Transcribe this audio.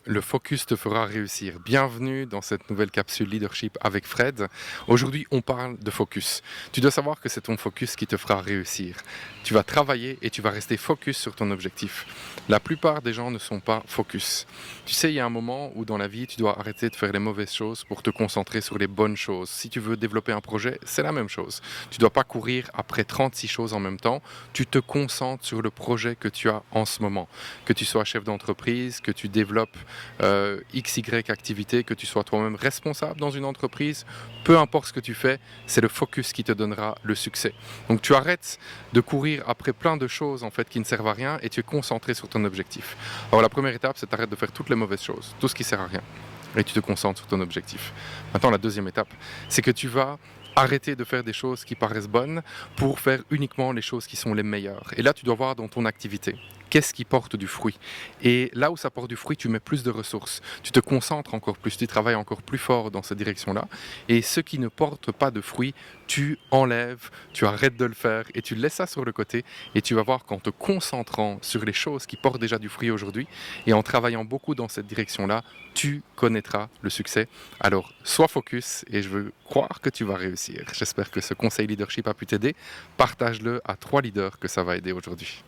Le focus te fera réussir. Bienvenue dans cette nouvelle capsule leadership avec Fred. Aujourd'hui, on parle de focus. Tu dois savoir que c'est ton focus qui te fera réussir. Tu vas travailler et tu vas rester focus sur ton objectif. La plupart des gens ne sont pas focus. Tu sais, il y a un moment où dans la vie, tu dois arrêter de faire les mauvaises choses pour te concentrer sur les bonnes choses. Si tu veux développer un projet, c'est la même chose. Tu ne dois pas courir après 36 choses en même temps. Tu te concentres sur le projet que tu as en ce moment. Que tu sois chef d'entreprise, que tu développes XY activité, que tu sois toi-même responsable dans une entreprise, peu importe ce que tu fais, c'est le focus qui te donnera le succès. Donc tu arrêtes de courir après plein de choses en fait qui ne servent à rien et tu es concentré sur ton objectif. Alors la première étape, c'est d'arrêter de faire toutes les mauvaises choses, tout ce qui sert à rien. Et tu te concentres sur ton objectif. Maintenant, la deuxième étape, c'est que tu vas arrêter de faire des choses qui paraissent bonnes pour faire uniquement les choses qui sont les meilleures. Et là, tu dois voir dans ton activité, qu'est-ce qui porte du fruit. Et là où ça porte du fruit, tu mets plus de ressources. Tu te concentres encore plus, tu travailles encore plus fort dans cette direction-là. Et ce qui ne porte pas de fruit, tu enlèves, tu arrêtes de le faire et tu laisses ça sur le côté. Et tu vas voir qu'en te concentrant sur les choses qui portent déjà du fruit aujourd'hui et en travaillant beaucoup dans cette direction-là, tu connaîtras le succès. Alors, sois focus et je veux croire que tu vas réussir. J'espère que ce conseil leadership a pu t'aider. Partage-le à 3 leaders que ça va aider aujourd'hui.